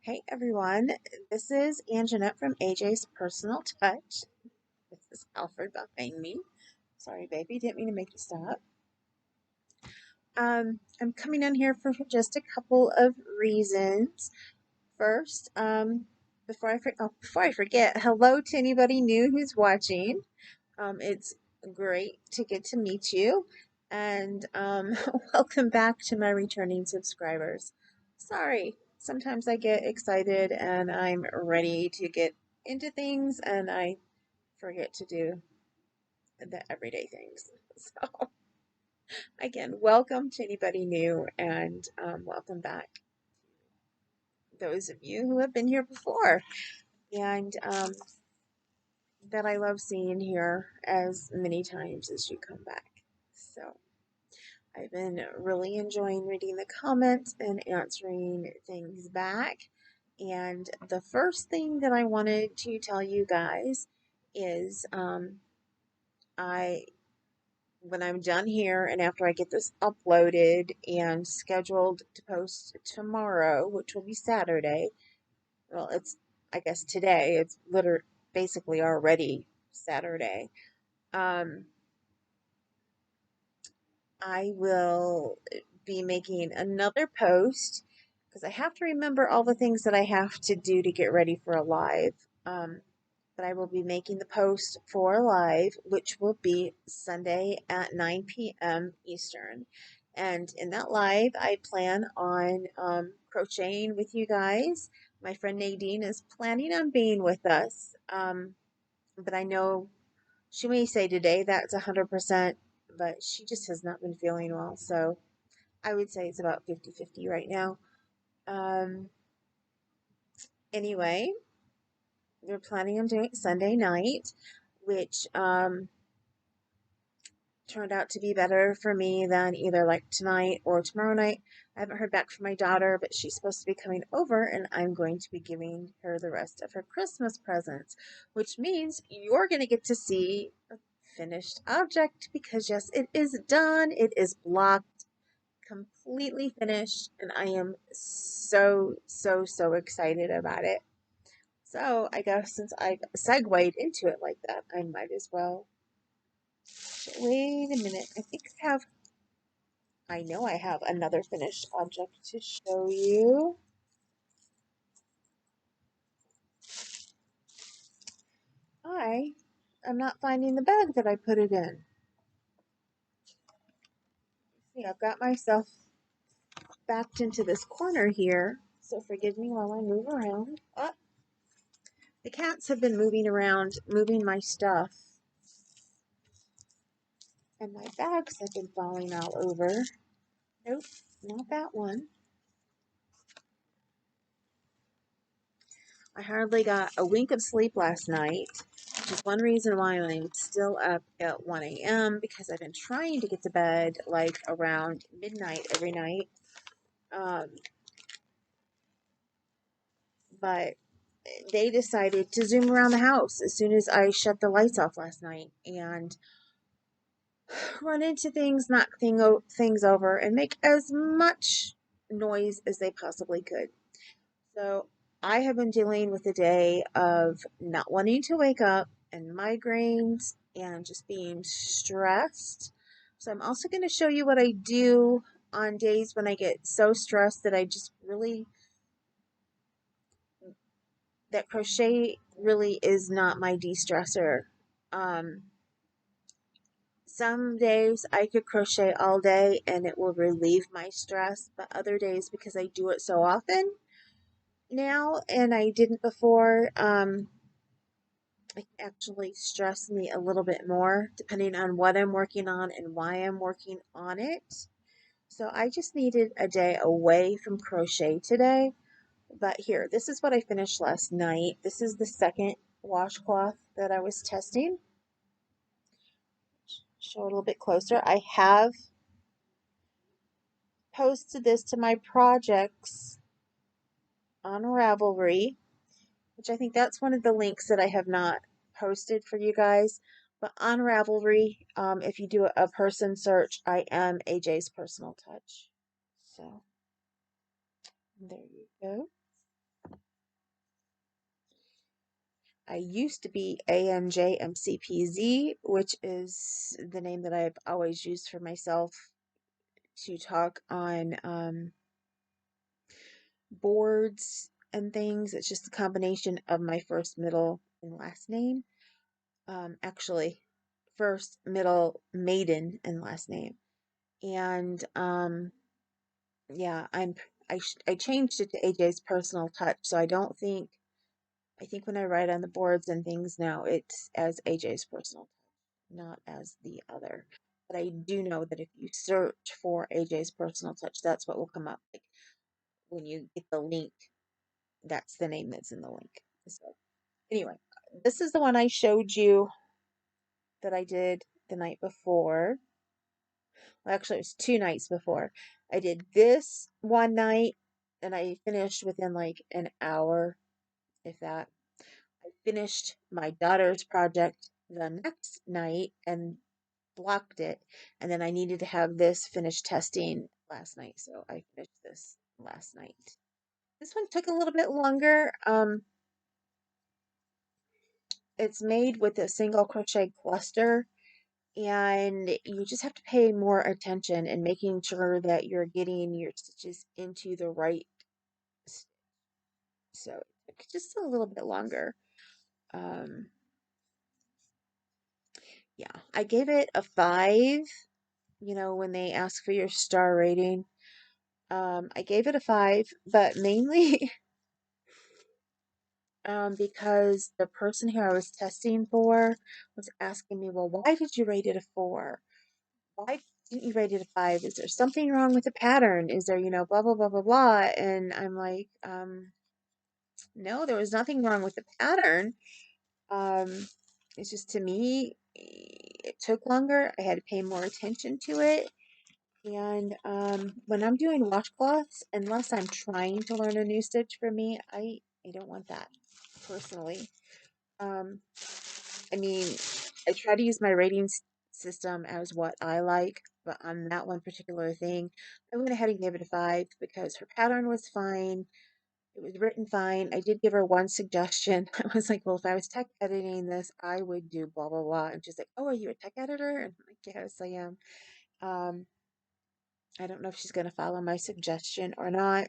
Hey everyone, this is Anjanette from AJ's Personal Touch. This is Alfred behind me. Sorry, baby, didn't mean to make you stop. I'm coming in here for just a couple of reasons. First, before I forget, hello to anybody new who's watching. It's great to get to meet you, and welcome back to my returning subscribers. Sorry, sometimes I get excited and I'm ready to get into things, and I forget to do the everyday things. So, again, welcome to anybody new, and welcome back those of you who have been here before, and that I love seeing here as many times as you come back. So, I've been really enjoying reading the comments and answering things back. And the first thing that I wanted to tell you guys is I when I'm done here and after I get this uploaded and scheduled to post tomorrow, which will be Saturday. Well, it's I guess today. It's literally basically already Saturday. Um, I will be making another post because I have to remember all the things that I have to do to get ready for a live. But I will be making the post for a live, which will be Sunday at 9 p.m. Eastern. And in that live, I plan on crocheting with you guys. My friend Nadine is planning on being with us. But I know she may say today that's 100%, but she just has not been feeling well. So I would say it's about 50-50 right now. Um, anyway, we're planning on doing it Sunday night, which turned out to be better for me than either like tonight or tomorrow night. I haven't heard back from my daughter, but she's supposed to be coming over, and I'm going to be giving her the rest of her Christmas presents, which means you're going to get to see a finished object because, yes, it is done. It is blocked, completely finished, and I am so excited about it. So I guess since I segued into it like that, I might as well. Wait a minute. I know I have another finished object to show you. I am not finding the bag that I put it in. See, I've got myself backed into this corner here, so forgive me while I move around. Oh, the cats have been moving around, moving my stuff, and my bags have been falling all over. Nope, not that one. I hardly got a wink of sleep last night, which is one reason why I'm still up at 1 a.m. because I've been trying to get to bed like around midnight every night. Um, but they decided to zoom around the house as soon as I shut the lights off last night and run into things, knock things over, and make as much noise as they possibly could. So I have been dealing with a day of not wanting to wake up and migraines and just being stressed. So I'm also going to show you what I do on days when I get so stressed that I just really, that crochet really is not my de-stressor. Um, some days I could crochet all day and it will relieve my stress, but other days, because I do it so often now and I didn't before, it actually stress me a little bit more depending on what I'm working on and why I'm working on it. So I just needed a day away from crochet today. But here, this is what I finished last night. This is the second washcloth that I was testing. Show it a little bit closer. I have posted this to my projects on Ravelry, which I think that's one of the links that I have not posted for you guys. But on Ravelry, if you do a person search, I am AJ's Personal Touch. So there you go. I used to be AMJMCPZ, which is the name that I've always used for myself to talk on boards and things. It's just a combination of my first, middle, and last name. Actually, first, middle, maiden, and last name. And yeah, I changed it to AJ's Personal Touch, so I think when I write on the boards and things now, it's as AJ's Personal Touch, not as the other. But I do know that if you search for AJ's Personal Touch, that's what will come up. Like when you get the link, that's the name that's in the link. So anyway, this is the one I showed you that I did the night before. Well, actually, it was 2 nights before. I did this one night and I finished within like an hour, if that. I finished my daughter's project the next night and blocked it. And then I needed to have this finished testing last night. So I finished this last night. This one took a little bit longer. It's made with a single crochet cluster, and you just have to pay more attention and making sure that you're getting your stitches into the right so it took just a little bit longer. um yeah, I gave it a 5. When they ask for your star rating, I gave it a 5, but mainly because the person who I was testing for was asking me, well, why did you rate it a 4? Why didn't you rate it a 5? Is there something wrong with the pattern? Is there, blah, blah, blah, blah, blah? And I'm like, no, there was nothing wrong with the pattern. It's just, to me, it took longer. I had to pay more attention to it. And when I'm doing washcloths, unless I'm trying to learn a new stitch for me, I don't want that personally. Um, I mean, I try to use my rating system as what I like, but on that one particular thing, I went ahead and gave it a 5 because her pattern was fine. It was written fine. I did give her one suggestion. I was like, well, if I was tech editing this, I would do blah, blah, blah. And she's like, oh, are you a tech editor? And I'm like, yes, I am. Um, I don't know if she's going to follow my suggestion or not.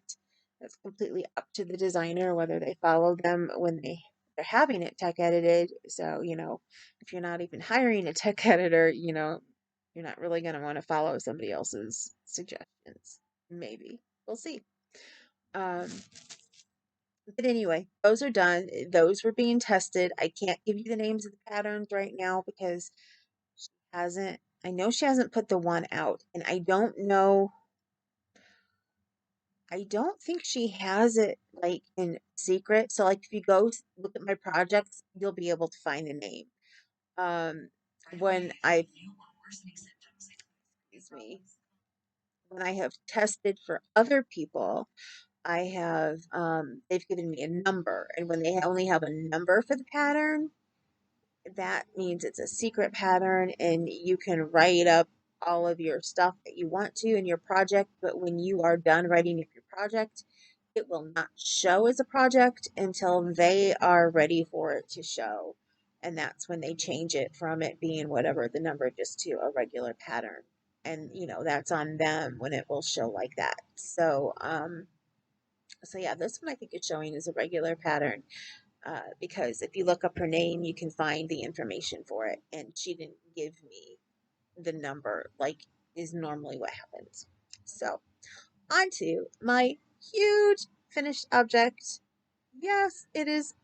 That's completely up to the designer whether they follow them when they're having it tech edited. So, if you're not even hiring a tech editor, you're not really going to want to follow somebody else's suggestions. Maybe. We'll see. Um, but anyway, those are done. Those were being tested. I can't give you the names of the patterns right now because she hasn't, I know she hasn't put the one out, and I don't know. I don't think she has it like in secret. So like if you go look at my projects, you'll be able to find the name. Um when I excuse me, when I have tested for other people, I have they've given me a number, and when they only have a number for the pattern, that means it's a secret pattern and you can write up all of your stuff that you want to in your project, but when you are done writing up your project, it will not show as a project until they are ready for it to show. And that's when they change it from it being whatever the number just to a regular pattern. And that's on them when it will show like that. So yeah, this one I think is showing as a regular pattern, because if you look up her name, you can find the information for it. And she didn't give me the number like is normally what happens. So, on to my huge finished object. Yes, it is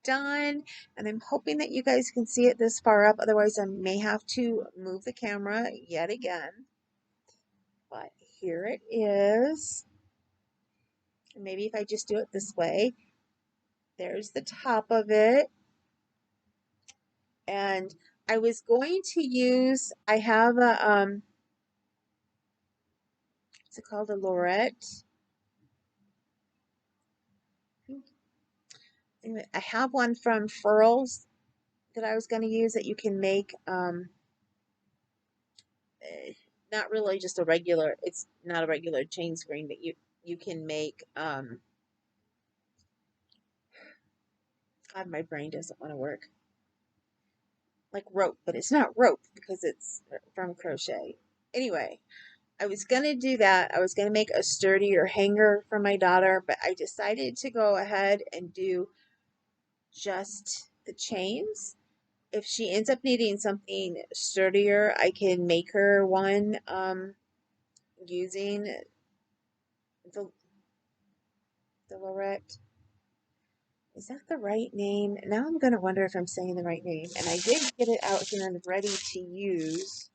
done. And I'm hoping that you guys can see it this far up. Otherwise, I may have to move the camera yet again. But here it is. Maybe if I just do it this way, there's the top of it. And I was going to use, I have a, what's it called? A Lorette. Anyway, I have one from Furls that I was going to use that you can make, not really just a regular, it's not a regular chain screen, but you can make, God, my brain doesn't want to work. Like rope, but it's not rope because it's from crochet. Anyway, I was going to do that. I was going to make a sturdier hanger for my daughter, but I decided to go ahead and do just the chains. If she ends up needing something sturdier, I can make her one using the, the Lorette. Is that the right name? Now I'm going to wonder if I'm saying the right name. And I did get it out here and ready to use.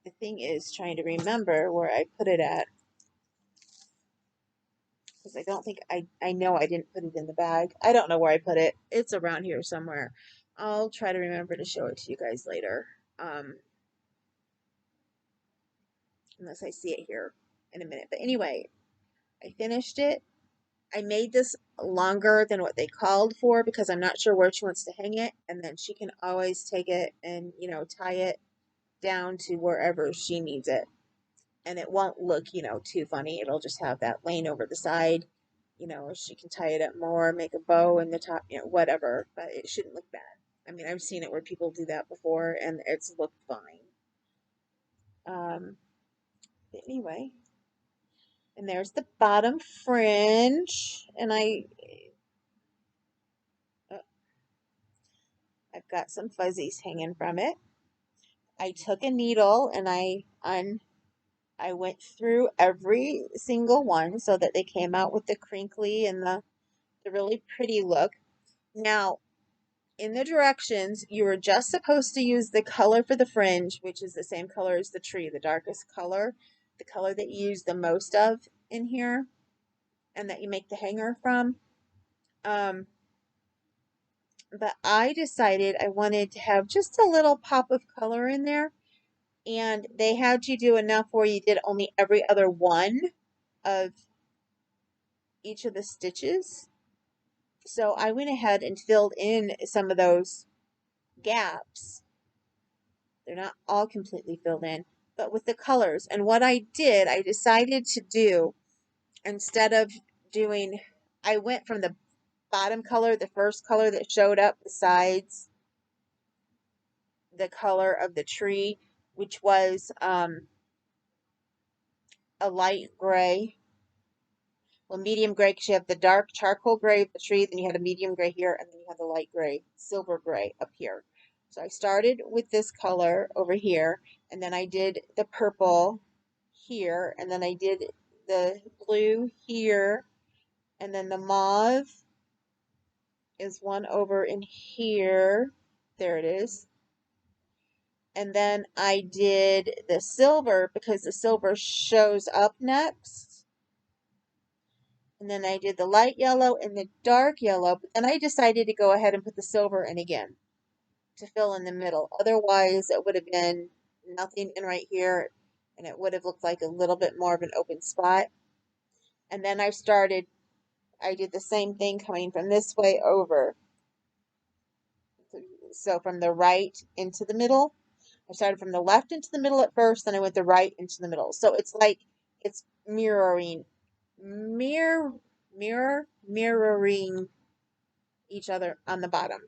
The thing is trying to remember where I put it at. Because I don't think, I know I didn't put it in the bag. I don't know where I put it. It's around here somewhere. I'll try to remember to show it to you guys later. Unless I see it here in a minute. But anyway, I finished it. I made this longer than what they called for because I'm not sure where she wants to hang it. And then she can always take it and, tie it down to wherever she needs it. And it won't look, too funny. It'll just have that lane over the side. She can tie it up more, make a bow in the top, whatever. But it shouldn't look bad. I mean, I've seen it where people do that before and it's looked fine. But anyway, and there's the bottom fringe. And uh, I've got some fuzzies hanging from it. I took a needle and I went through every single one so that they came out with the crinkly and the really pretty look. Now, in the directions, you were just supposed to use the color for the fringe, which is the same color as the tree, the darkest color, the color that you use the most of in here and that you make the hanger from. But I decided I wanted to have just a little pop of color in there. And they had you do enough where you did only every other one of each of the stitches. So I went ahead and filled in some of those gaps. They're not all completely filled in, but with the colors. And what I did, I decided to do, instead of doing, I went from the bottom color, the first color that showed up besides the color of the tree, which was a light gray. Well, medium gray, because you have the dark charcoal gray of the tree, then you had a medium gray here, and then you had the light gray, silver gray up here. So I started with this color over here, and then I did the purple here, and then I did the blue here, and then the mauve is one over in here. There it is. And then I did the silver because the silver shows up next. And then I did the light yellow and the dark yellow. But then I decided to go ahead and put the silver in again to fill in the middle. Otherwise, it would have been nothing in right here. And it would have looked like a little bit more of an open spot. And then I did the same thing coming from this way over. So from the right into the middle. I started from the left into the middle at first, then I went the right into the middle. So it's like it's mirroring each other on the bottom.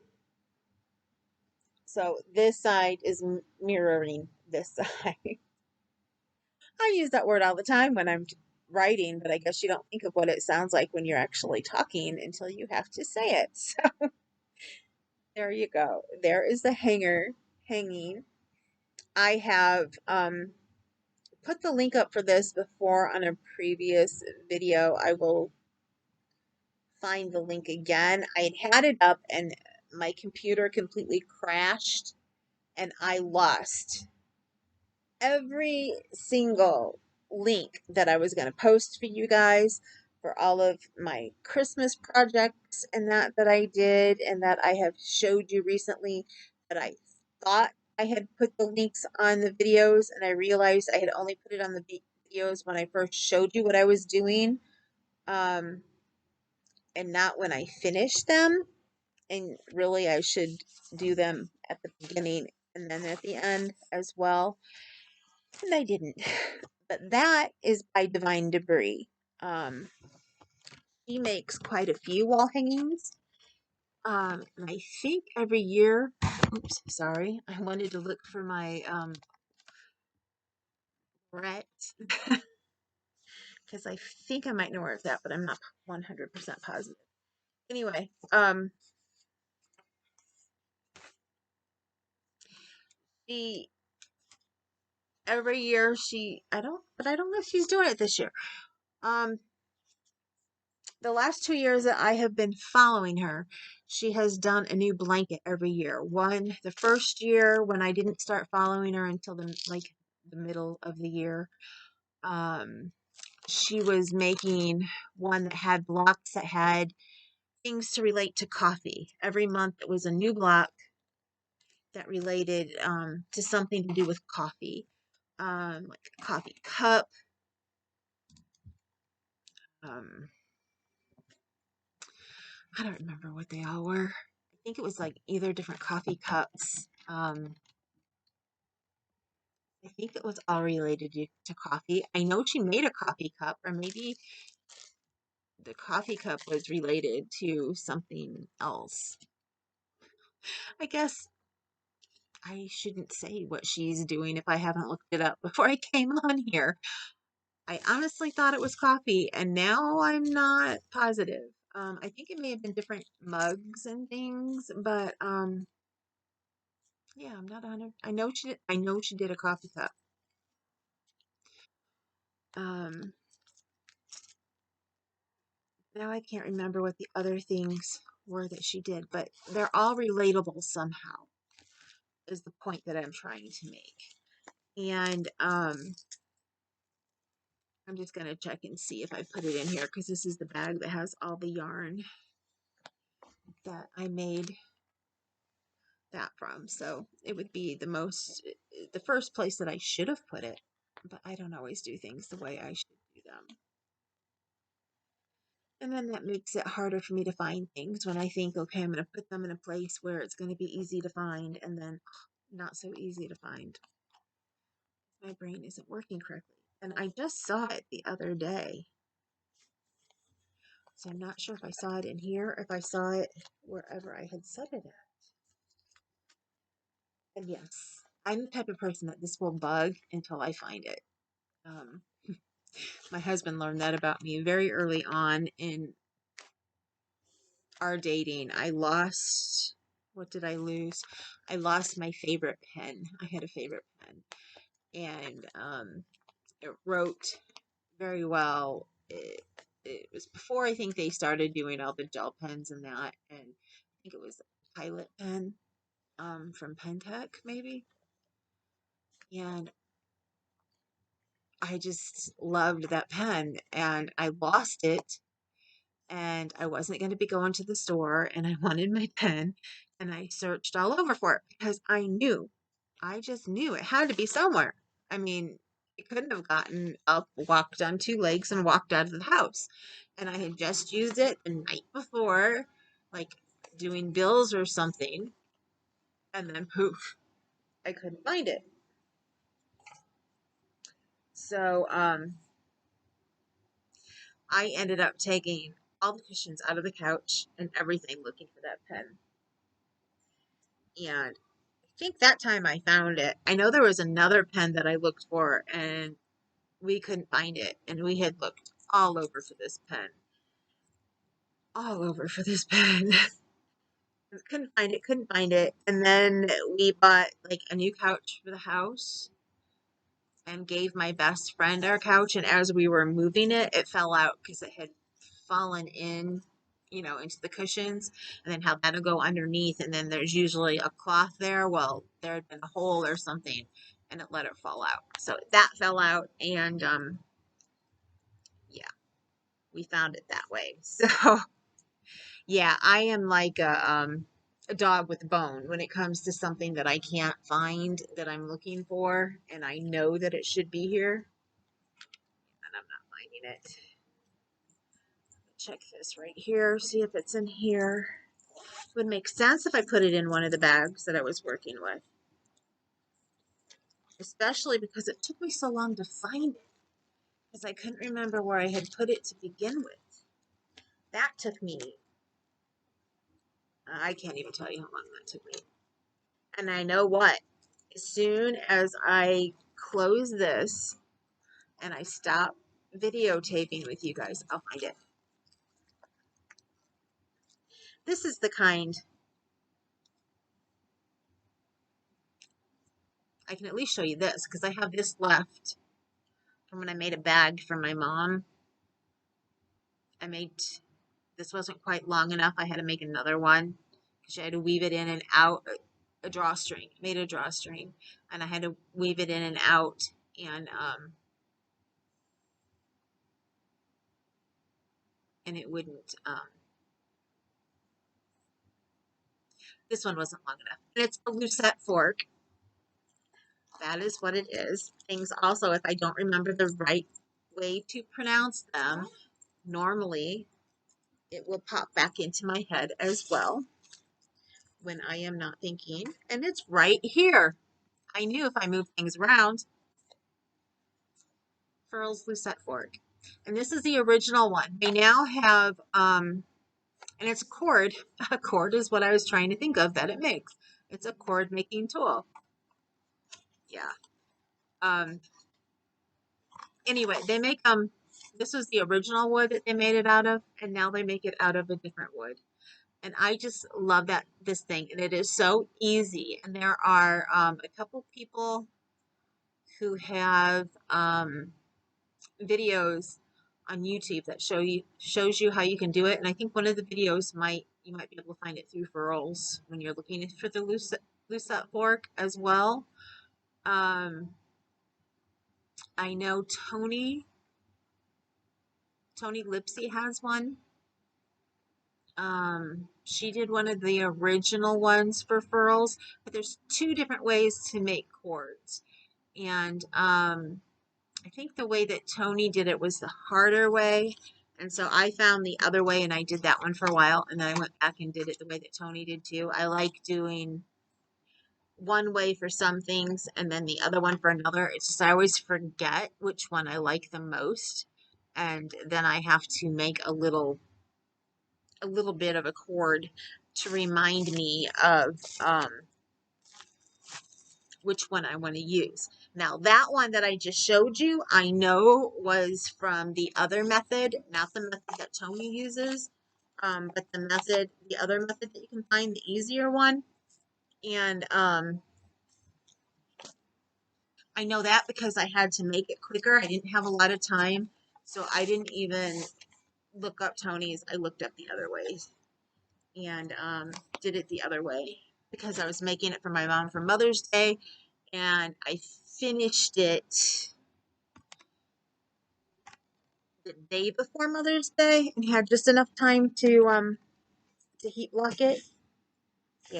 So this side is mirroring this side. I use that word all the time when I'm writing, but I guess you don't think of what it sounds like when you're actually talking until you have to say it. So there you go. There is the hanger hanging. I have put the link up for this before on a previous video. I will find the link again. I had it up and my computer completely crashed and I lost every single link that I was going to post for you guys for all of my Christmas projects and that I did and that I have showed you recently that I thought I had put the links on the videos and I realized I had only put it on the videos when I first showed you what I was doing and not when I finished them. And really I should do them at the beginning and then at the end as well. And I didn't. But that is by Divine Debris. She makes quite a few wall hangings. And I think every year, oops, sorry, I wanted to look for my Brett because I think I might know where it's at, but I'm not 100% positive. Anyway, she every year I don't know if she's doing it this year. Um, the last 2 years that I have been following her, she has done a new blanket every year. The first year when I didn't start following her until the middle of the year, um, she was making one that had blocks that had things to relate to coffee. Every month it was a new block that related to something to do with coffee, like a coffee cup. Um, I don't remember what they all were. I think it was like either different coffee cups. I think it was all related to coffee. I know she made a coffee cup, or maybe the coffee cup was related to something else. I guess I shouldn't say what she's doing if I haven't looked it up before I came on here. I honestly thought it was coffee, and now I'm not positive. I think it may have been different mugs and things, but yeah, I'm not 100. I know she did. I know she did a coffee cup. Um, Now I can't remember what the other things were that she did, but they're all relatable somehow. Is the point that I'm trying to make. And I'm just gonna check and see if I put it in here because this is the bag that has all the yarn that I made that from. So it would be the first place that I should have put it, but I don't always do things the way I should do them. And then that makes it harder for me to find things when I think, okay, I'm going to put them in a place where it's going to be easy to find, and then not so easy to find. My brain isn't working correctly. And I just saw it the other day. So I'm not sure if I saw it in here, or if I saw it wherever I had set it at. And yes, I'm the type of person that this will bug until I find it. Um, my husband learned that about me very early on in our dating. What did I lose? I lost my favorite pen. I had a favorite pen, and it wrote very well. It was before I think they started doing all the gel pens and that, and I think it was a Pilot pen from Pentec maybe, and I just loved that pen, and I lost it, and I wasn't going to be going to the store, and I wanted my pen, and I searched all over for it because I just knew it had to be somewhere. I mean, it couldn't have gotten up, walked on two legs, and walked out of the house. And I had just used it the night before, like doing bills or something, and then poof, I couldn't find it. So, I ended up taking all the cushions out of the couch and everything looking for that pen. And I think that time I found it. I know there was another pen that I looked for and we couldn't find it. And we had looked all over for this pen. All over for this pen. Couldn't find it. And then we bought like a new couch for the house and gave my best friend our couch. And as we were moving it, it fell out because it had fallen in, into the cushions, and then how that'll go underneath. And then there's usually a cloth there. Well, there had been a hole or something, and it let it fall out. So that fell out, and yeah, we found it that way. So yeah, I am like a dog with a bone when it comes to something that I can't find that I'm looking for, and I know that it should be here, and I'm not finding it. Check this right here, see if it's in here. It would make sense if I put it in one of the bags that I was working with, especially because it took me so long to find it, because I couldn't remember where I had put it to begin with. That took me, I can't even tell you how long that took me. And I know what, as soon as I close this and I stop videotaping with you guys, I'll find it. This is the kind, I can at least show you this because I have this left from when I made a bag for my mom. This wasn't quite long enough. I had to make another one because I had to weave it in and out a drawstring. Made a drawstring, and I had to weave it in and out, and it wouldn't. This one wasn't long enough. And it's a lucette fork. That is what it is. Things also, if I don't remember the right way to pronounce them, normally it will pop back into my head as well when I am not thinking. And it's right here. I knew if I moved things around, Furl's Lucette fork. And this is the original one. They now have, and it's a cord. A cord is what I was trying to think of that it makes. It's a cord making tool. Yeah. Anyway, they make this was the original wood that they made it out of, and now they make it out of a different wood. And I just love this thing, and it is so easy. And there are a couple people who have videos on YouTube that shows you how you can do it. And I think one of the videos you might be able to find it through Furls when you're looking for the lucette fork as well. I know Tony Lipsy has one. She did one of the original ones for Furls, but there's two different ways to make cords. And I think the way that Tony did it was the harder way. And so I found the other way and I did that one for a while. And then I went back and did it the way that Tony did too. I like doing one way for some things and then the other one for another. It's just I always forget which one I like the most. And then I have to make a little bit of a cord to remind me of which one I want to use. Now that one that I just showed you, I know was from the other method, not the method that Tony uses, but the other method that you can find, the easier one. And I know that because I had to make it quicker. I didn't have a lot of time, so I didn't even look up Tony's. I looked up the other ways and did it the other way because I was making it for my mom for Mother's Day, and I finished it the day before Mother's Day and had just enough time to heat block it,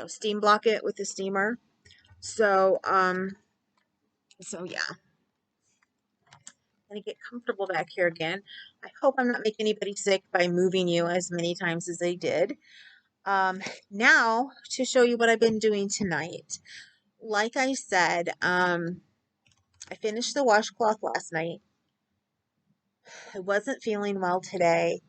steam block it with the steamer. So yeah. I'm gonna get comfortable back here again. I hope I'm not making anybody sick by moving you as many times as I did. Now to show you what I've been doing tonight. Like I said, I finished the washcloth last night. I wasn't feeling well today.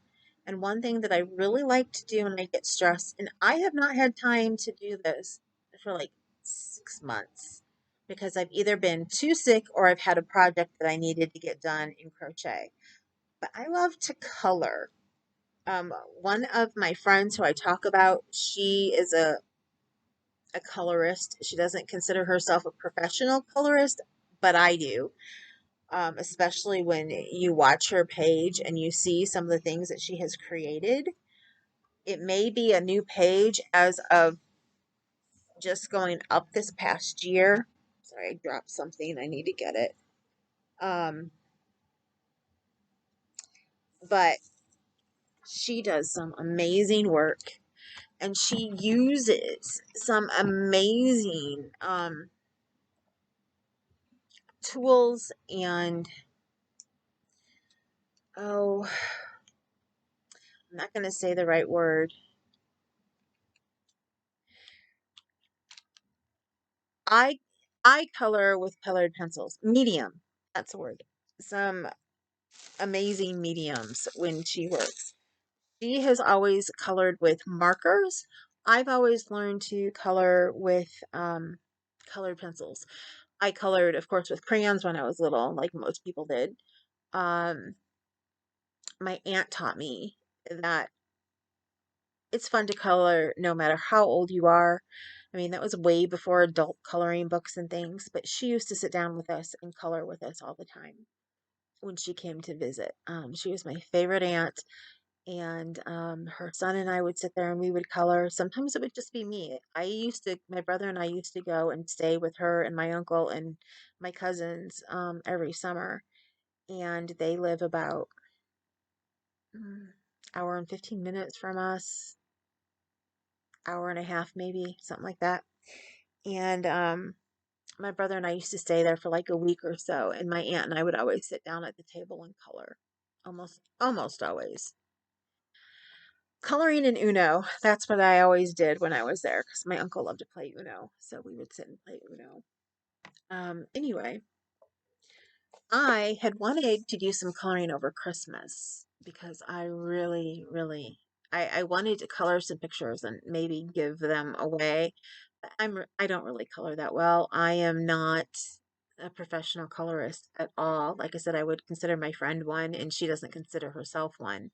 And one thing that I really like to do when I get stressed, and I have not had time to do this for like 6 months because I've either been too sick or I've had a project that I needed to get done in crochet. But I love to color. One of my friends who I talk about, she is a colorist. She doesn't consider herself a professional colorist, but I do. Especially when you watch her page and you see some of the things that she has created. It may be a new page as of just going up this past year. Sorry, I dropped something. I need to get it. But she does some amazing work and she uses some amazing tools and I'm not going to say the right word. I color with colored pencils. Medium. That's the word. Some amazing mediums when she works. She has always colored with markers. I've always learned to color with colored pencils. I colored, of course, with crayons when I was little, like most people did. Um, my aunt taught me that it's fun to color no matter how old you are. I mean, that was way before adult coloring books and things, but she used to sit down with us and color with us all the time when she came to visit. She was my favorite aunt, and her son and I would sit there and we would color. Sometimes it would just be me. My brother and I used to go and stay with her and my uncle and my cousins every summer, and they live about mm, hour and 15 minutes from us, hour and a half maybe, something like that. And my brother and I used to stay there for like a week or so, and my aunt and I would always sit down at the table and color. Almost always. Coloring in Uno. That's what I always did when I was there because my uncle loved to play Uno. So we would sit and play Uno. Anyway, I had wanted to do some coloring over Christmas because I really, really, I wanted to color some pictures and maybe give them away. But I don't really color that well. I am not a professional colorist at all. Like I said, I would consider my friend one, and she doesn't consider herself one.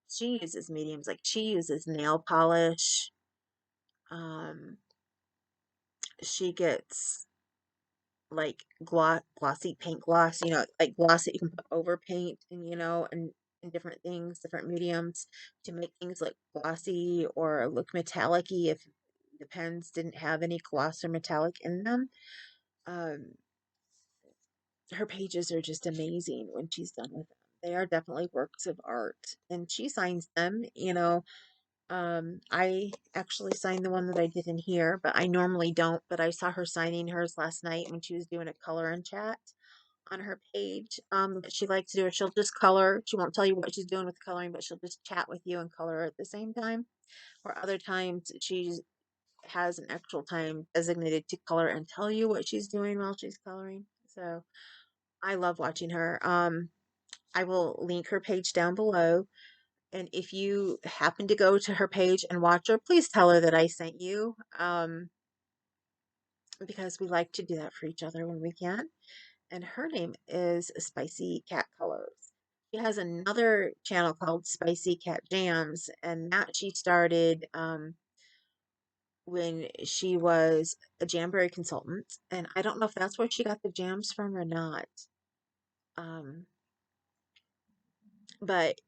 She uses mediums, like she uses nail polish. Um, she gets like glossy paint gloss, like gloss that you can put over paint and and different things, different mediums to make things look glossy or look metallic-y if the pens didn't have any gloss or metallic in them. Um, her pages are just amazing when she's done with them. They are definitely works of art, and she signs them. I actually signed the one that I did in here, but I normally don't. But I saw her signing hers last night when she was doing a color and chat on her page. That she likes to do it. She'll just color. She won't tell you what she's doing with coloring, but she'll just chat with you and color at the same time. Or other times she has an actual time designated to color and tell you what she's doing while she's coloring. So I love watching her. I will link her page down below. And if you happen to go to her page and watch her, please tell her that I sent you, because we like to do that for each other when we can. And her name is Spicy Cat Colors. She has another channel called Spicy Cat Jams, and that she started when she was a Jamberry consultant. And I don't know if that's where she got the jams from or not. Um, but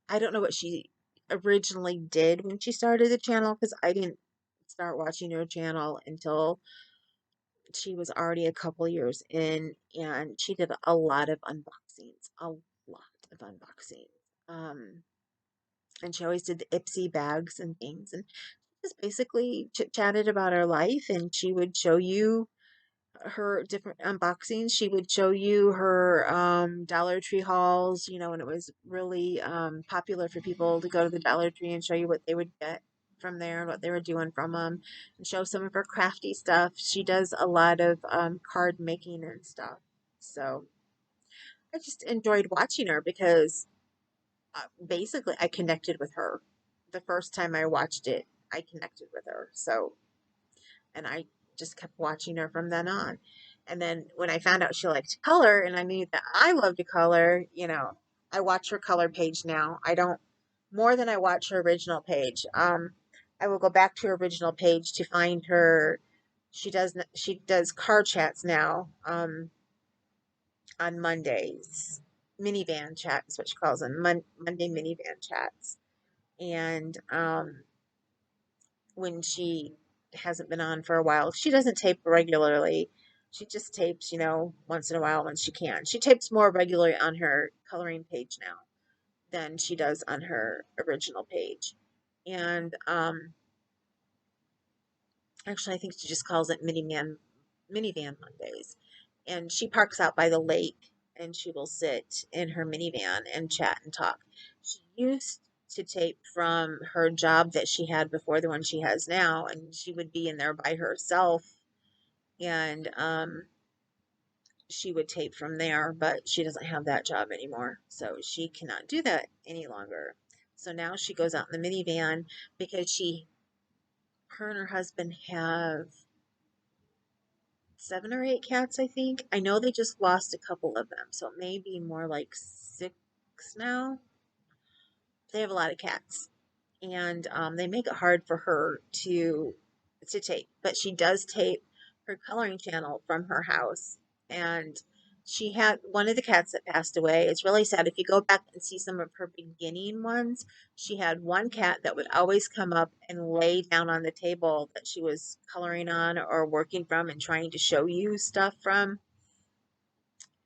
I don't know what she originally did when she started the channel because I didn't start watching her channel until she was already a couple years in, and she did a lot of unboxings, a lot of unboxings. Um, and she always did the Ipsy bags and things, and just basically chit chatted about her life, and she would show you her different unboxings. She would show you her Dollar Tree hauls, when it was really popular for people to go to the Dollar Tree and show you what they would get from there and what they were doing from them, and show some of her crafty stuff. She does a lot of card making and stuff. So I just enjoyed watching her because basically I connected with her. The first time I watched it, I connected with her. So and I just kept watching her from then on. And then when I found out she liked to color and I knew that I love to color, I watch her color page now. I don't more than I watch her original page. I will go back to her original page to find her. She does card chats now on Mondays. Minivan chat is what she calls them. Monday minivan chats. And when she hasn't been on for a while. She doesn't tape regularly. She just tapes, once in a while when she can. She tapes more regularly on her coloring page now than she does on her original page. And actually, I think she just calls it Minivan Mondays. And she parks out by the lake and she will sit in her minivan and chat and talk. She used to tape from her job that she had before the one she has now, and she would be in there by herself, and she would tape from there, but she doesn't have that job anymore, so she cannot do that any longer. So now she goes out in the minivan because her and her husband have 7 or 8 cats, I think. I know they just lost a couple of them, so it may be more like 6 now. They have a lot of cats, and they make it hard for her to tape. But she does tape her coloring channel from her house, and she had one of the cats that passed away. It's really sad. If you go back and see some of her beginning ones, she had one cat that would always come up and lay down on the table that she was coloring on or working from and trying to show you stuff from.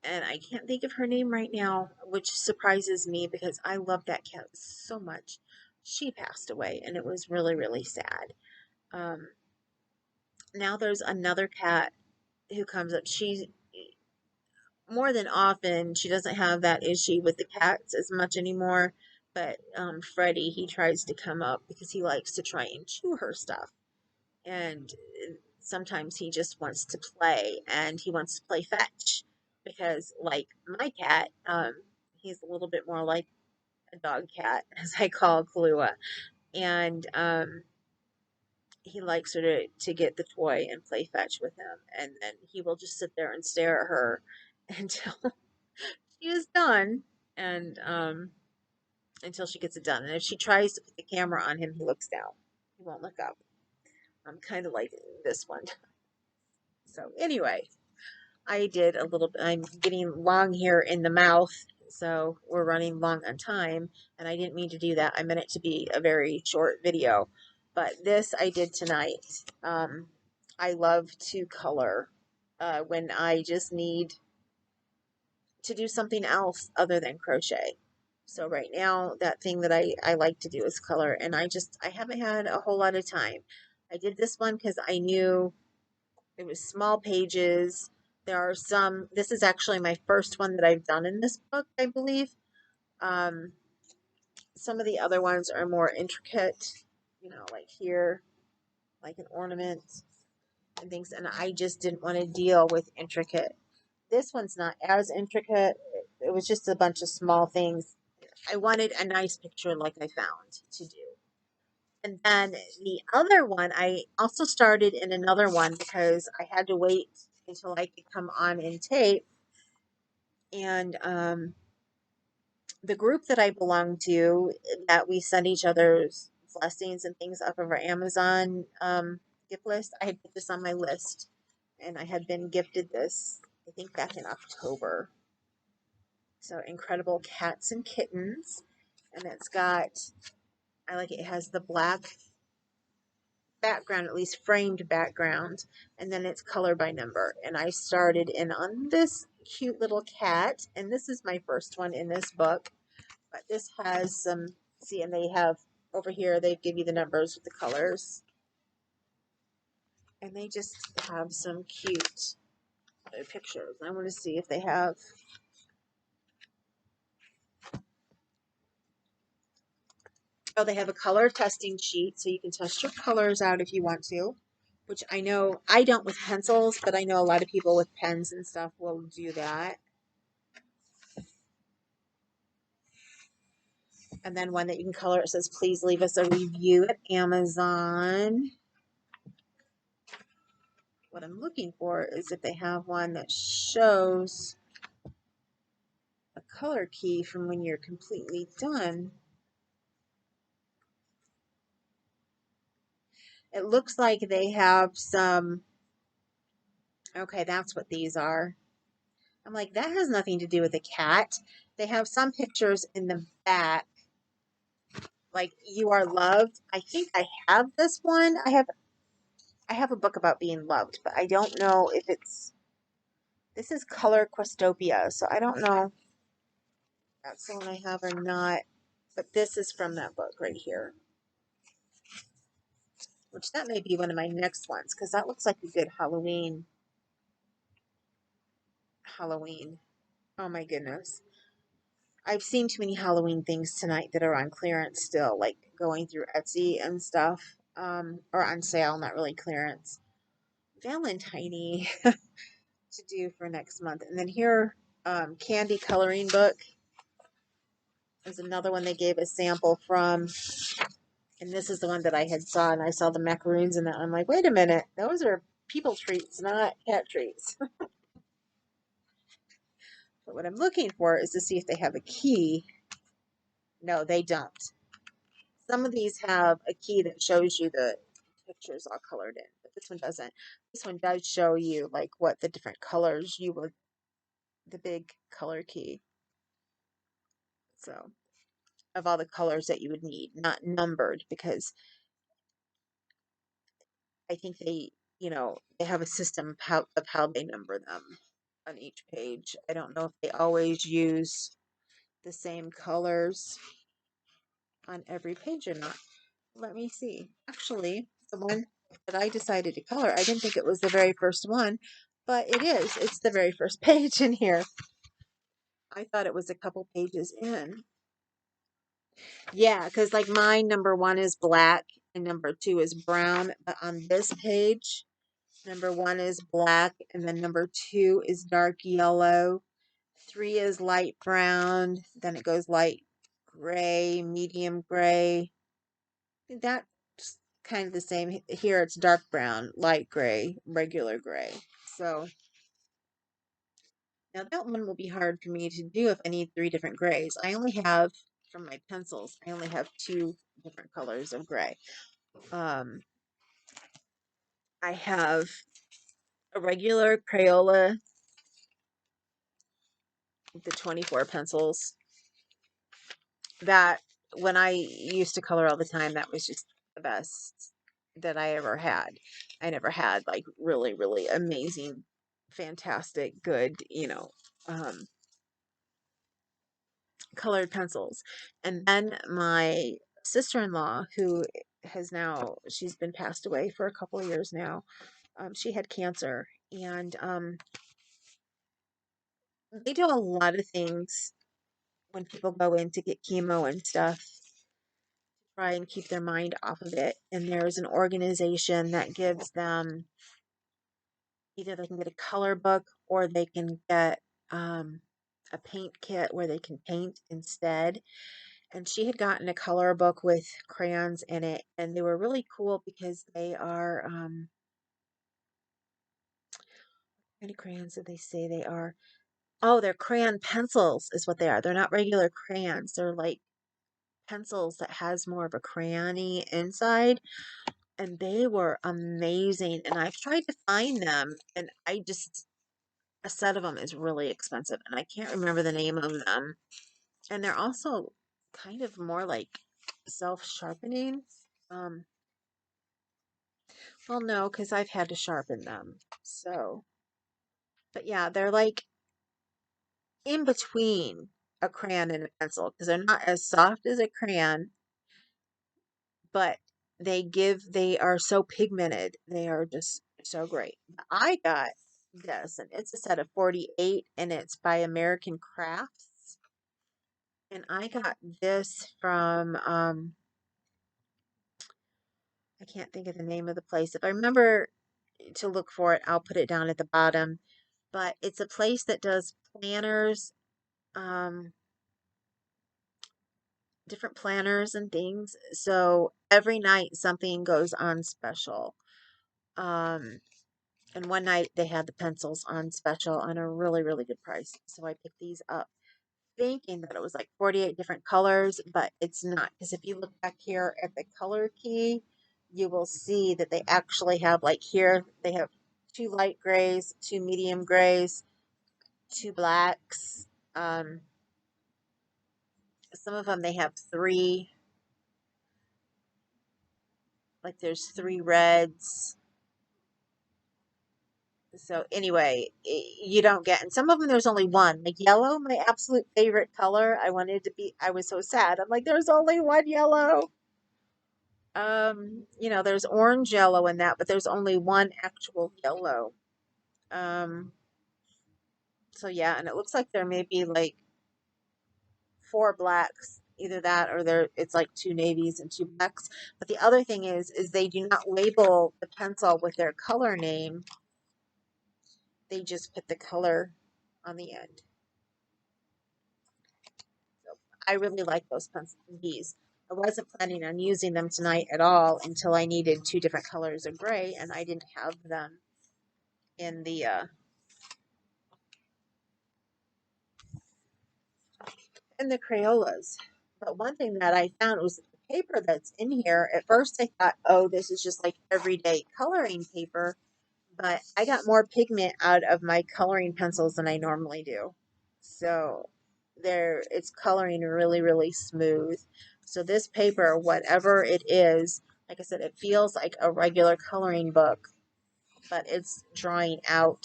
And I can't think of her name right now, which surprises me because I love that cat so much. She passed away, and it was really, really sad. Um, Now there's another cat who comes up. She more than often she doesn't have that issue with the cats as much anymore. But Freddie, he tries to come up because he likes to try and chew her stuff, and sometimes he just wants to play, and he wants to play fetch because, like my cat, he's a little bit more like a dog cat, as I call Kahlua, and he likes her to get the toy and play fetch with him, and then he will just sit there and stare at her until she is done, and until she gets it done. And if she tries to put the camera on him, he looks down. He won't look up. I'm kind of like this one. So anyway, I did a little bit. I'm getting long here in the mouth, so we're running long on time, and I didn't mean to do that. I meant it to be a very short video, but this I did tonight. I love to color when I just need to do something else other than crochet. So right now, that thing that I like to do is color, and I haven't had a whole lot of time. I did this one because I knew it was small pages. There are some, this is actually my first one that I've done in this book, I believe. Um, some of the other ones are more intricate, like here, like an ornament and things. And I just didn't want to deal with intricate. This one's not as intricate. It was just a bunch of small things. I wanted a nice picture like I found to do. And then the other one, I also started in another one because I had to wait until I could come on in tape. And the group that I belong to, that we send each other's blessings and things up of our Amazon gift list, I had put this on my list. And I had been gifted this, I think, back in October. So, Incredible Cats and Kittens. And I like it has the black background, at least framed background, and then it's color by number. And I started in on this cute little cat, and this is my first one in this book. But this has some, see, and they have over here, they give you the numbers with the colors, and they just have some cute pictures. I want to see if they have. Oh, they have a color testing sheet, so you can test your colors out if you want to, which I know I don't with pencils, but I know a lot of people with pens and stuff will do that. And then one that you can color, it says, please leave us a review at Amazon. What I'm looking for is if they have one that shows a color key from when you're completely done. It looks like they have some, okay, that's what these are. I'm like, that has nothing to do with a cat. They have some pictures in the back, like you are loved. I think I have this one. I have a book about being loved, but I don't know if this is Color Questopia, so I don't know if that's the one I have or not. But this is from that book right here, which that may be one of my next ones because that looks like a good Halloween. Oh my goodness. I've seen too many Halloween things tonight that are on clearance still, like going through Etsy and stuff, or on sale, not really clearance. Valentine to do for next month. And then here, candy coloring book. There's another one they gave a sample from, and this is the one that I had saw, and I saw the macaroons in that. I'm like, wait a minute, those are people treats, not cat treats. But what I'm looking for is to see if they have a key. No, they don't. Some of these have a key that shows you the pictures all colored in, but this one doesn't. This one does show you like what the different colors you would, the big color key. So, of all the colors that you would need, not numbered, because I think they, they have a system of how they number them on each page. I don't know if they always use the same colors on every page or not. Let me see. Actually, the one that I decided to color, I didn't think it was the very first one, but it is. It's the very first page in here. I thought it was a couple pages in. Yeah, because like mine, number 1 is black and number 2 is brown. But on this page, number 1 is black and then number 2 is dark yellow. 3 is light brown. Then it goes light gray, medium gray. That's kind of the same. Here it's dark brown, light gray, regular gray. So now that one will be hard for me to do if I need 3 different grays. I only have, from my pencils, I only have 2 different colors of gray. I have a regular Crayola, the 24 pencils, that when I used to color all the time, that was just the best that I ever had. I never had like really, really amazing, fantastic, good, colored pencils. And then my sister-in-law, who has now, she's been passed away for a couple of years now. She had cancer, and they do a lot of things when people go in to get chemo and stuff, try and keep their mind off of it. And there's an organization that gives them, either they can get a color book or they can get a paint kit where they can paint instead. And she had gotten a color book with crayons in it, and they were really cool because they are, how many crayons did they say they are? Oh, they're crayon pencils is what they are. They're not regular crayons. They're like pencils that has more of a crayony inside, and they were amazing. And I've tried to find them, and a set of them is really expensive, and I can't remember the name of them. And they're also kind of more like self-sharpening. Um, well, no, because I've had to sharpen them. So, but yeah, they're like in between a crayon and a pencil because they're not as soft as a crayon, but they are so pigmented. They are just so great. I got this, and it's a set of 48, and it's by American Crafts. And I got this from, I can't think of the name of the place. If I remember to look for it, I'll put it down at the bottom. But it's a place that does planners, um, different planners and things. So every night something goes on special. Um, and one night they had the pencils on special on a really, really good price. So I picked these up thinking that it was like 48 different colors, but it's not. Because if you look back here at the color key, you will see that they actually have, like here, they have 2 light grays, 2 medium grays, 2 blacks. Some of them they have 3, like there's 3 reds. So anyway, you don't get, and some of them there's only one. Like yellow, my absolute favorite color. I was so sad. I'm like, there's only one yellow. There's orange yellow in that, but there's only one actual yellow. Um, so yeah, and it looks like there may be like 4 blacks, either that or it's like 2 navies and 2 blacks. But the other thing is they do not label the pencil with their color name. They just put the color on the end. So I really like those pencils. These. I wasn't planning on using them tonight at all until I needed two different colors of gray, and I didn't have them in the Crayolas. But one thing that I found was the paper that's in here. At first, I thought, oh, this is just like everyday coloring paper, but I got more pigment out of my coloring pencils than I normally do. So it's coloring really, really smooth. So this paper, whatever it is, like I said, it feels like a regular coloring book, but it's drawing out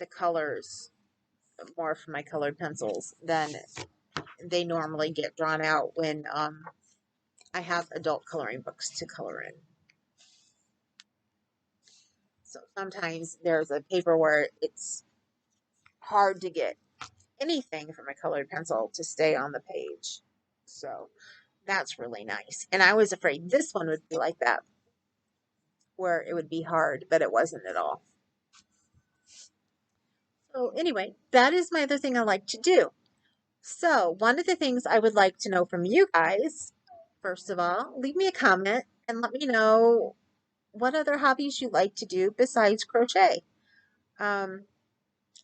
the colors more from my colored pencils than they normally get drawn out when I have adult coloring books to color in. So sometimes there's a paper where it's hard to get anything from a colored pencil to stay on the page. So that's really nice. And I was afraid this one would be like that, where it would be hard, but it wasn't at all. So anyway, that is my other thing I like to do. So one of the things I would like to know from you guys, first of all, leave me a comment and let me know what other hobbies you like to do besides crochet. Um,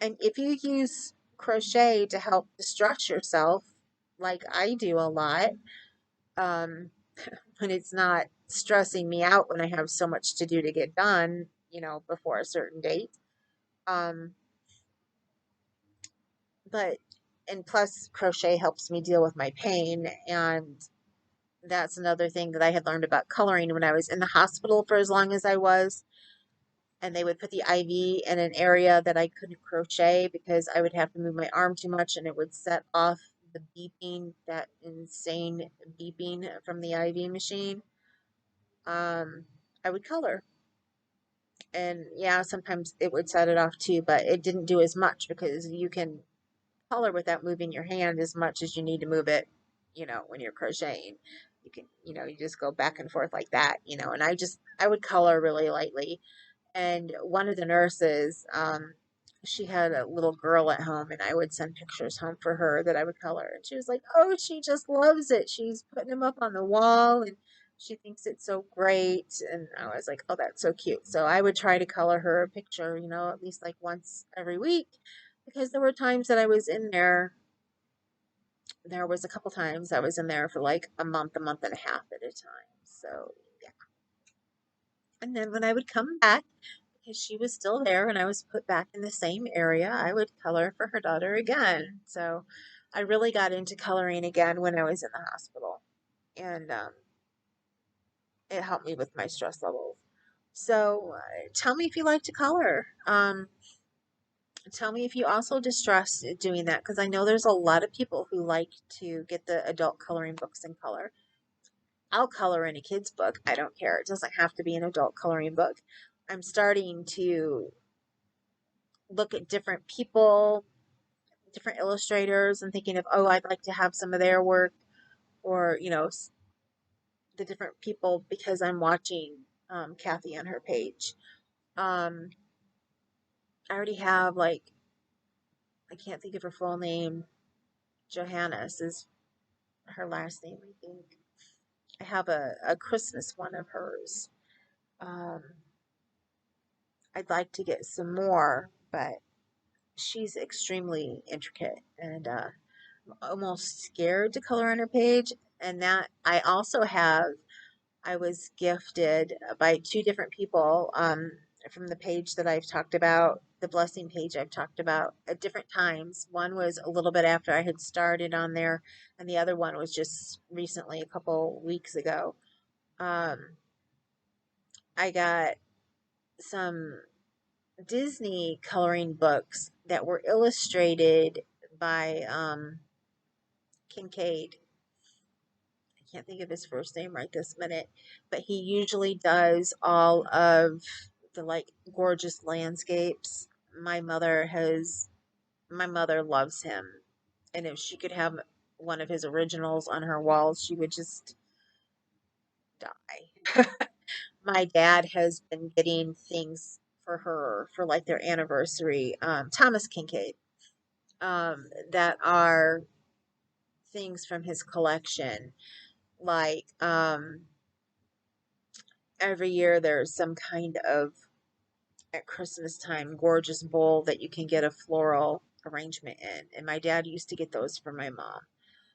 and if you use crochet to help distress yourself, like I do a lot, um, when it's not stressing me out when I have so much to do to get done, before a certain date. Um, but, and plus, crochet helps me deal with my pain. And that's another thing that I had learned about coloring when I was in the hospital for as long as I was. And they would put the IV in an area that I couldn't crochet because I would have to move my arm too much and it would set off the beeping, that insane beeping from the IV machine. I would color. And yeah, sometimes it would set it off too, but it didn't do as much because you can color without moving your hand as much as you need to move it, when you're crocheting. You can, you just go back and forth like that, and I would color really lightly. And one of the nurses, she had a little girl at home, and I would send pictures home for her that I would color. And she was like, "Oh, she just loves it. She's putting them up on the wall, and she thinks it's so great." And I was like, "Oh, that's so cute." So I would try to color her a picture, at least like once every week, because there were times that I was in there. There was a couple times I was in there for like a month and a half at a time. So yeah. And then when I would come back, because she was still there and I was put back in the same area, I would color for her daughter again. So I really got into coloring again when I was in the hospital. And it helped me with my stress levels. So tell me if you like to color. Tell me if you also distress doing that, because I know there's a lot of people who like to get the adult coloring books and color. I'll color in a kid's book. I don't care. It doesn't have to be an adult coloring book. I'm starting to look at different people, different illustrators, and thinking of, oh, I'd like to have some of their work, or, the different people, because I'm watching Kathy on her page. I already have, like, I can't think of her full name. Johannes is her last name, I think. I have a Christmas one of hers. Um, I'd like to get some more, but she's extremely intricate, and almost scared to color on her page. And that I was gifted by two different people from the page that I've talked about, the blessing page I've talked about at different times. One was a little bit after I had started on there, and the other one was just recently, a couple weeks ago. Um, I got some Disney coloring books that were illustrated by Kincaid. I can't think of his first name right this minute, but he usually does all of the like gorgeous landscapes. My mother loves him, and if she could have one of his originals on her walls, she would just die. My dad has been getting things for her for like their anniversary, Thomas Kincaid, that are things from his collection. Like every year there's some kind of, at Christmas time, gorgeous bowl that you can get a floral arrangement in. And my dad used to get those for my mom.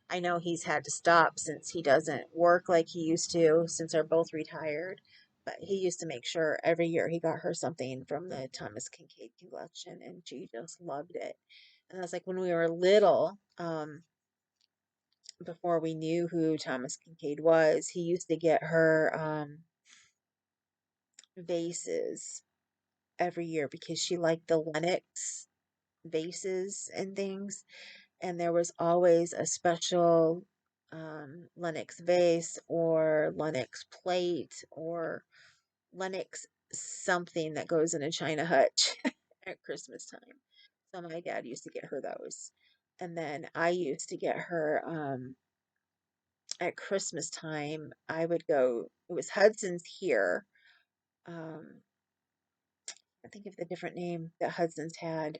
I know he's had to stop since he doesn't work like he used to, since they're both retired. But he used to make sure every year he got her something from the Thomas Kincaid collection, and she just loved it. And that's like when we were little, before we knew who Thomas Kincaid was, he used to get her vases every year because she liked the Lenox vases and things. And there was always a special Lenox vase or Lenox plate or Lenox something that goes in a china hutch at Christmas time. So my dad used to get her those. And then I used to get her at Christmas time. I would go, it was Hudson's here. Um, I think of the different name that Hudson's had.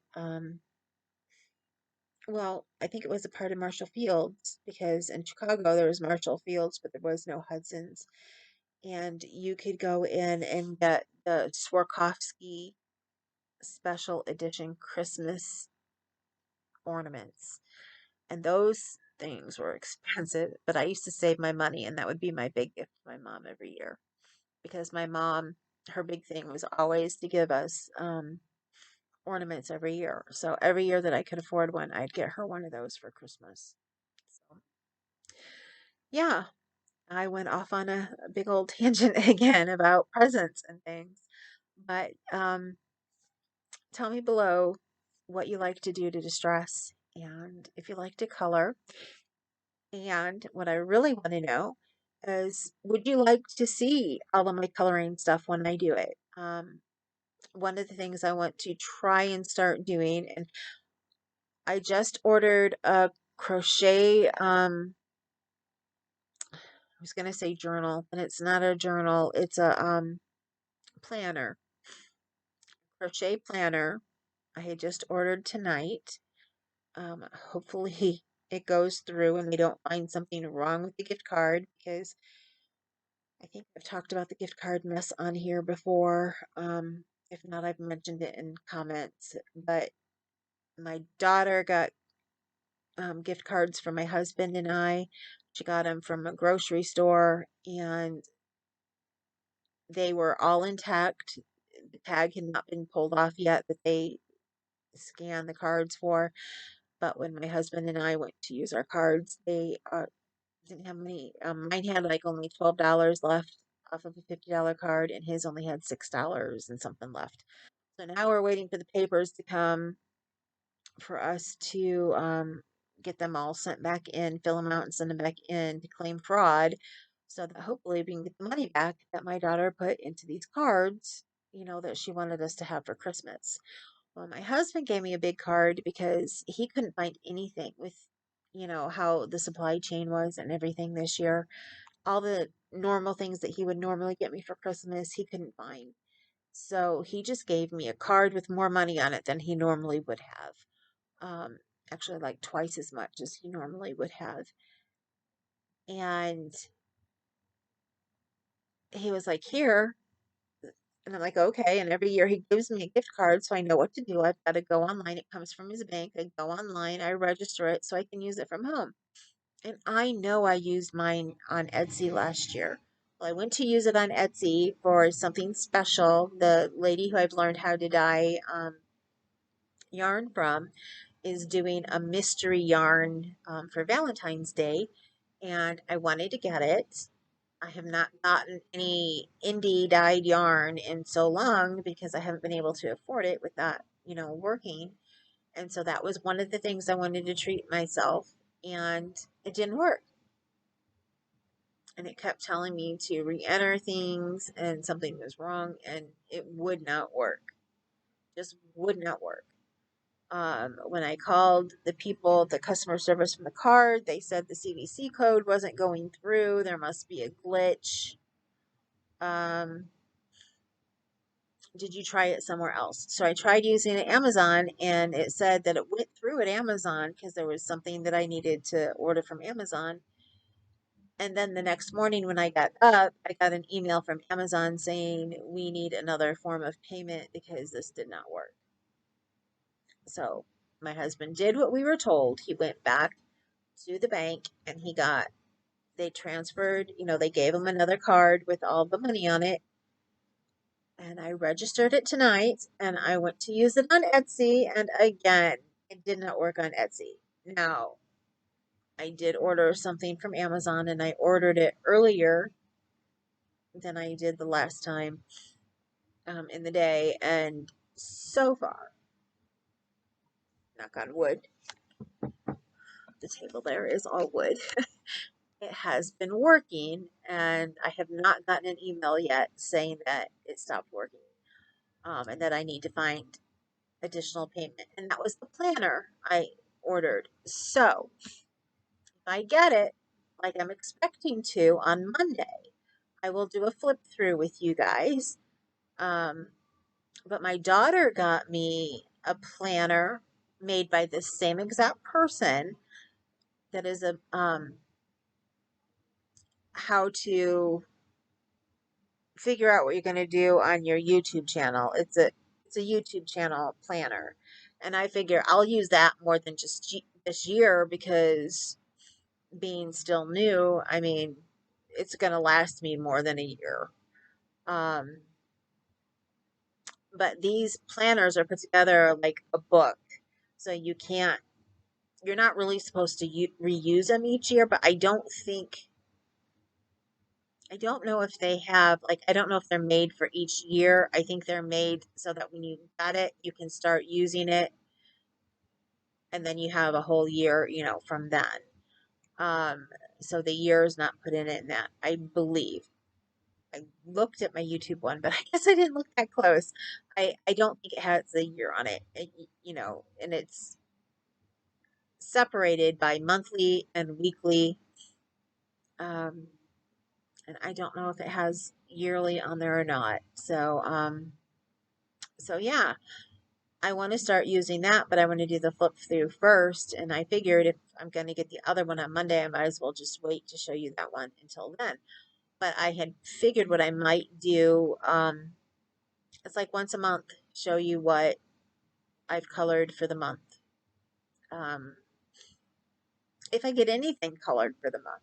Well, I think it was a part of Marshall Fields because in Chicago there was Marshall Fields, but there was no Hudson's. And you could go in and get the Swarovski special edition Christmas ornaments. And those things were expensive, but I used to save my money, and that would be my big gift to my mom every year. Because my mom, her big thing was always to give us ornaments every year. So every year that I could afford one, I'd get her one of those for Christmas. So, yeah, I went off on a big old tangent again about presents and things. But tell me below what you like to do to distress and if you like to color. And what I really want to know is, would you like to see all of my coloring stuff when I do it? One of the things I want to try and start doing, and I just ordered a crochet, I was going to say journal, but it's not a journal, it's a planner, crochet planner. I had just ordered tonight. Hopefully it goes through and they don't find something wrong with the gift card, because I think I've talked about the gift card mess on here before. If not, I've mentioned it in comments. But my daughter got gift cards for my husband and I. She got them from a grocery store, and they were all intact. The tag had not been pulled off yet that they scan the cards for. But when my husband and I went to use our cards, they didn't have many. Mine had like only $12 left off of a $50 card, and his only had $6 and something left. So now we're waiting for the papers to come for us to get them all sent back in, fill them out, and send them back in to claim fraud, so that hopefully we can get the money back that my daughter put into these cards, that she wanted us to have for Christmas. Well, my husband gave me a big card because he couldn't find anything with, how the supply chain was and everything this year. All the normal things that he would normally get me for Christmas, he couldn't find. So he just gave me a card with more money on it than he normally would have. Um, Actually, like twice as much as he normally would have. And he was like, "Here." And I'm like, "Okay." And every year he gives me a gift card, so I know what to do. I've got to go online. It comes from his bank. I go online, I register it so I can use it from home. And I know I used mine on Etsy last year. Well, I went to use it on Etsy for something special. The lady who I've learned how to dye yarn from is doing a mystery yarn for Valentine's Day, and I wanted to get it. I have not gotten any indie dyed yarn in so long because I haven't been able to afford it with that, working. And so that was one of the things I wanted to treat myself, and it didn't work. And it kept telling me to re-enter things and something was wrong, and it would not work. Just would not work. When I called the people, the customer service from the card, they said the CVC code wasn't going through. There must be a glitch. Um, did you try it somewhere else? So I tried using it at Amazon, and it said that it went through at Amazon because there was something that I needed to order from Amazon. And then the next morning when I got up, I got an email from Amazon saying we need another form of payment because this did not work. So my husband did what we were told. He went back to the bank and they transferred, they gave him another card with all the money on it. And I registered it tonight and I went to use it on Etsy. And again, it did not work on Etsy. Now, I did order something from Amazon and I ordered it earlier than I did the last time in the day. And so far, knock on wood, the table there is all wood. It has been working, and I have not gotten an email yet saying that it stopped working, and that I need to find additional payment. And that was the planner I ordered. So if I get it, like I'm expecting to on Monday, I will do a flip through with you guys. Um, but my daughter got me a planner made by the same exact person that is a how to figure out what you're going to do on your YouTube channel. It's a YouTube channel planner. And I figure I'll use that more than just this year because being still new, I mean, it's going to last me more than a year. Um, but these planners are put together like a book. So you're not really supposed to reuse them each year, but I don't know if they have, like, I don't know if they're made for each year. I think they're made so that when you got it, you can start using it and then you have a whole year, from then. Um, so the year is not put in it in that, I believe. I looked at my YouTube one, but I guess I didn't look that close. I don't think it has a year on it, and it's separated by monthly and weekly. Um, and I don't know if it has yearly on there or not. So yeah, I want to start using that, but I want to do the flip through first. And I figured if I'm going to get the other one on Monday, I might as well just wait to show you that one until then. But I had figured what I might do. It's like once a month, show you what I've colored for the month. Um, if I get anything colored for the month,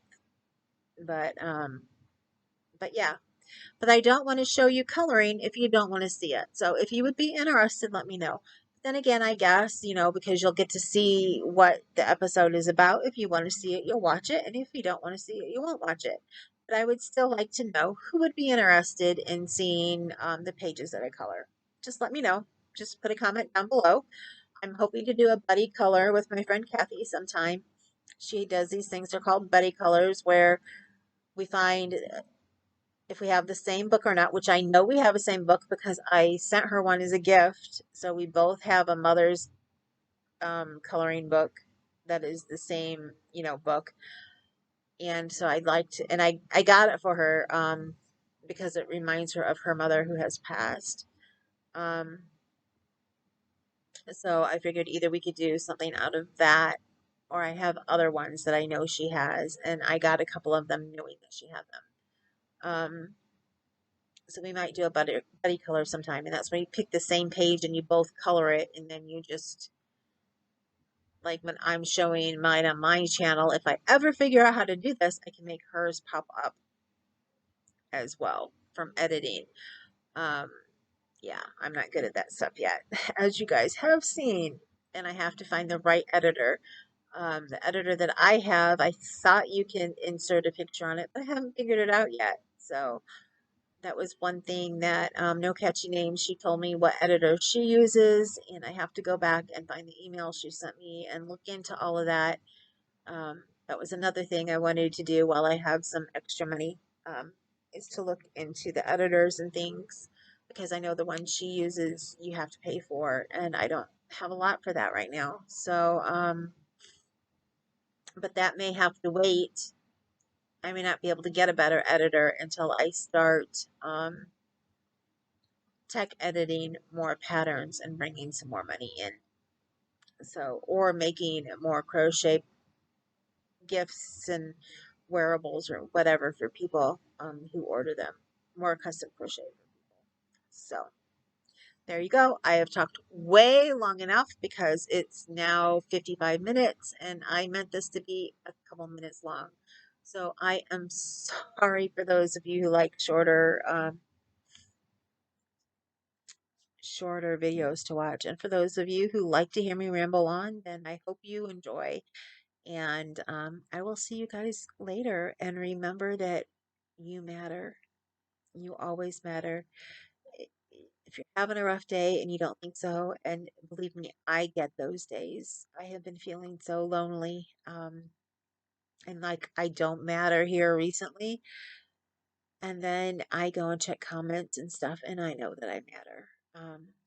but yeah, but I don't want to show you coloring if you don't want to see it. So if you would be interested, let me know. Then again, I guess, because you'll get to see what the episode is about. If you want to see it, you'll watch it. And if you don't want to see it, you won't watch it. But I would still like to know who would be interested in seeing the pages that I color. Just let me know. Just put a comment down below. I'm hoping to do a buddy color with my friend Kathy sometime. She does these things. They're called buddy colors, where we find if we have the same book or not, which I know we have the same book because I sent her one as a gift. So we both have a mother's coloring book that is the same, book. And so I'd like to, and I got it for her because it reminds her of her mother who has passed. Um, so I figured either we could do something out of that, or I have other ones that I know she has, and I got a couple of them knowing that she had them. So we might do a buddy color sometime, and that's when you pick the same page and you both color it, and then you just, like when I'm showing mine on my channel, if I ever figure out how to do this, I can make hers pop up as well from editing. Um, yeah, I'm not good at that stuff yet, as you guys have seen, and I have to find the right editor. The editor that I have, I thought you can insert a picture on it, but I haven't figured it out yet. So that was one thing that No Catchy Names, she told me what editor she uses, and I have to go back and find the email she sent me and look into all of that. That was another thing I wanted to do while I have some extra money, is to look into the editors and things, because I know the one she uses you have to pay for, and I don't have a lot for that right now. So, but that may have to wait. I may not be able to get a better editor until I start tech editing more patterns and bringing some more money in. So, or making more crochet gifts and wearables or whatever for people who order them, more custom crochet for people. So, there you go. I have talked way long enough because it's now 55 minutes and I meant this to be a couple minutes long. So I am sorry for those of you who like shorter videos to watch. And for those of you who like to hear me ramble on, then I hope you enjoy. And I will see you guys later. And remember that you matter. You always matter. If you're having a rough day and you don't think so, and believe me, I get those days. I have been feeling so lonely, and like I don't matter here recently. And then I go and check comments and stuff, and I know that I matter.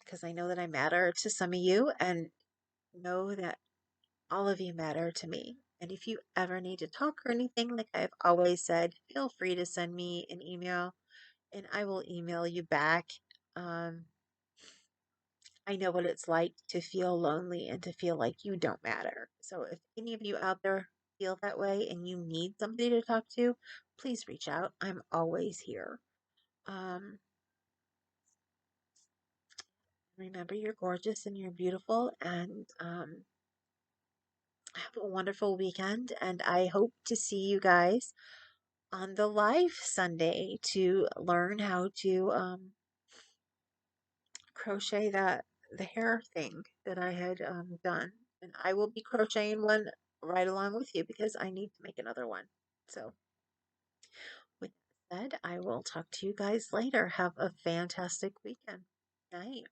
Because I know that I matter to some of you, and know that all of you matter to me. And if you ever need to talk or anything, like I've always said, feel free to send me an email, and I will email you back. Um, I know what it's like to feel lonely and to feel like you don't matter. So if any of you out there feel that way and you need somebody to talk to, please reach out. I'm always here. Um, remember, you're gorgeous and you're beautiful, and have a wonderful weekend. And I hope to see you guys on the live Sunday to learn how to crochet the hair thing that I had done, and I will be crocheting one right along with you because I need to make another one. So, with that said, I will talk to you guys later. Have a fantastic weekend. Night.